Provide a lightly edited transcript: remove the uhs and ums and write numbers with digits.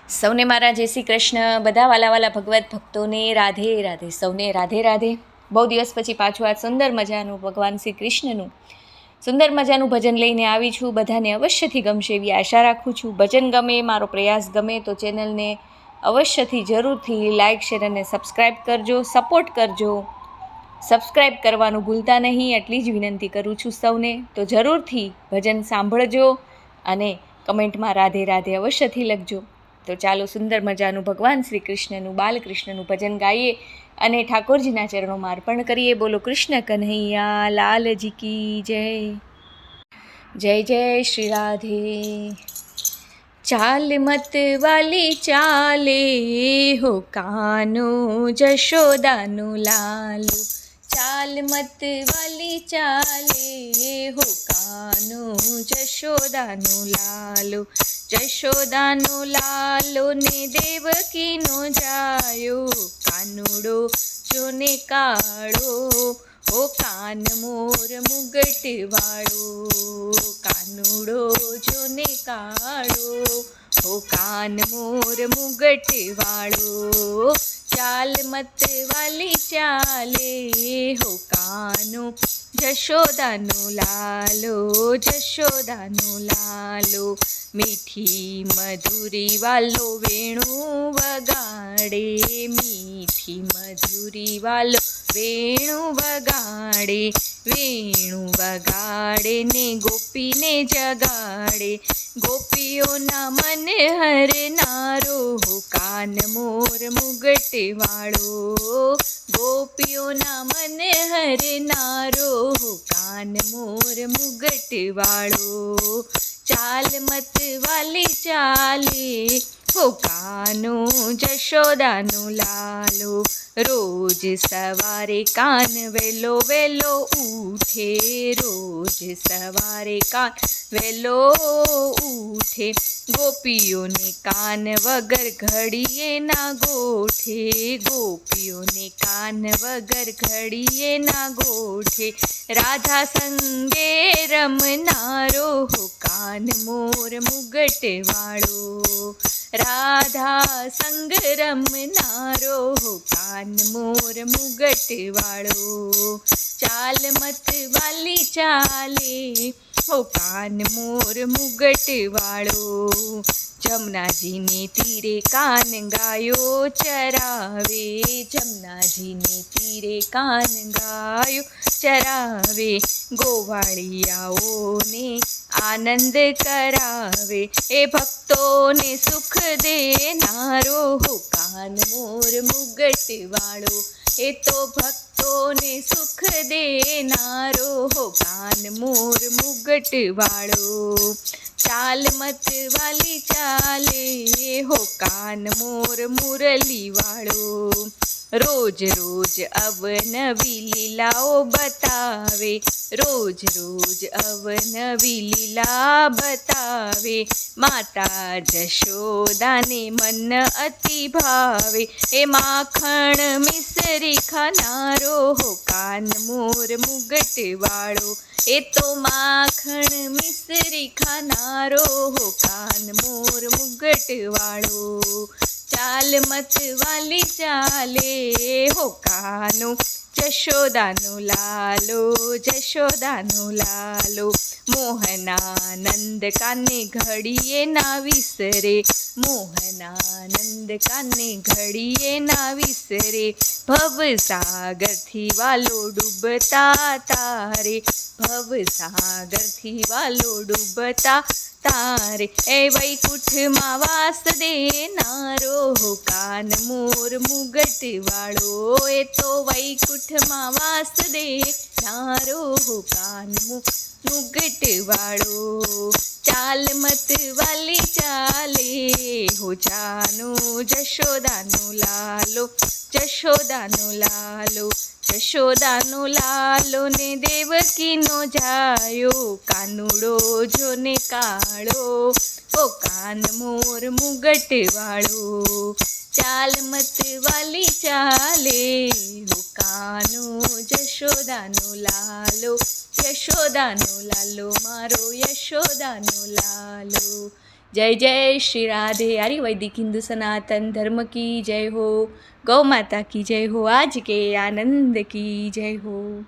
સૌને મારા જય શ્રી કૃષ્ણ. બધા વાલા ભગવત ભક્તોને રાધે રાધે. સૌને રાધે રાધે. બહુ દિવસ પછી પાછું આ સુંદર મજાનું ભગવાન શ્રી કૃષ્ણનું સુંદર મજાનું ભજન લઈને આવી છું. બધાને અવશ્યથી ગમશે એવી આશા રાખું છું. ભજન ગમે, મારો પ્રયાસ ગમે તો ચેનલને અવશ્યથી જરૂરથી લાઇક, શેર અને સબસ્ક્રાઈબ કરજો, સપોર્ટ કરજો. સબસ્ક્રાઈબ કરવાનું ભૂલતા નહીં, એટલી જ વિનંતી કરું છું સૌને. તો જરૂરથી ભજન સાંભળજો અને કમેન્ટમાં રાધે રાધે અવશ્યથી લખજો. તો ચાલો સુંદર મજાનું ભગવાન શ્રી કૃષ્ણનું, બાલકૃષ્ણનું ભજન ગાઈએ અને ઠાકોરજીના ચરણોમાં અર્પણ કરીએ. બોલો કૃષ્ણ કન્હૈયા લાલજી કી જય. જય જય શ્રી રાધે. ચાલ મત વાલી ચાલે હો કાનો જશોદાનો લાલો. ચાલ મત વાલી ચાલે હો કાનો જશોદાનો લાલો. જશોદાનો લાલો ને દેવકીનો જાયો. કાનુડો જોને કાળો હો કાન મોર મુગટ વાળો. કાનુડો જોને કાળો હો કાન મોર મુગટ વાળો. ચાલ મત વાલી ચાલે હો કાનો જશોદાનો લાલો. જશોદાનો લાલો. મીઠી મધુરી વાલો વેણું વગાડે. મીઠી મધુરી વાલો વેણું વગાડે. વેણું વગાડે ને ગોપીને જગાડે. ગોપીઓના મન હરનારો કાન મોર મુગટ વાળો. ગોપીઓના મન હરનારો કાન મોર મુગટ વાળો. ચાલ મત વાલી ચાલે હો કાનો જશોદાનો લાલો. રોજ સવારે કાન વેલો વેલો ઉઠે. રોજ સવારે કાન વેલો ઉઠે. ગોપીઓને કાન વગર ઘડીએ ના ગોઠે. ગોપીઓને કાન વગર ઘડીએ ના ગોઠે. રાધા સંગે રમનારો કાન મોર મુગટ વાળો. રાધા સંગ રમનારો કાન મોર મુગટ વાળો. ચાલ મત વાલી ચાલે હો કાન મોર મુગટ વાળો. જમનાજીને તીરે કાન ગાયો ચરાવે. જમનાજીને તીરે કાન ગાયો ચરાવે. ગોવાળિયાઓને આનંદ કરાવે. એ ભક્તોને સુખ દેનારો કાન મોર મુગટ વાળો. એ તો ભક્તોને સુખ દેનારો કાન મોર મુગટ વાળો. ચાલ મત વાલી ચાલે હો કાન મોર મુરલી વાળો. રોજ રોજ અવનવી લીલાઓ બતાવે. રોજ રોજ અવનવી લીલા બતાવે. માતા જશોદાને મન અતિ ભાવે. એ માખણ મિસરી ખાનારો કાન મોર મુગટ વાળો. એ તો માખણ મિસરી ખાનારો કાન મોર મુગટ વાળો. ચાલ મત વાલી ચાલે હો કાનો જશોદાનો લાલો. જશોદાનો લાલો. મોહનાનંદ કાને ઘડીએ ના વિસરે. મોહનાનંદ કાને ઘડીએ ના વિસરે. ભવસાગરથી વાલો ડૂબતા તારે. ભવસાગરથી વાલો ડૂબતા તારે. એ વૈકુંઠમાં વાસ દેનારો કાન મોર મુગટ વાળો. એ તો વૈકુંઠમાં વાસ દેનારો કાન મુગટ વાળો. ચાલ મત વાલી ચાલે હો જાનો જશોદાનો લાલો. જશોદાનો લાલો. જશોદાનો લાલો ને દેવકીનો જાયો. કાનુડો જોને કાળો ઓ કાન મોર મુગટ વાળો. ચાલ મત વાલી ચાલે હો કાનો જશોદાનો લાલો. યશોદાનો લાલો મારો યશોદાનો લાલો. जय जय श्री राधे। आयुर्वेदिक हिंदू सनातन धर्म की जय हो। गौ माता की जय हो। आज के आनंद की जय हो।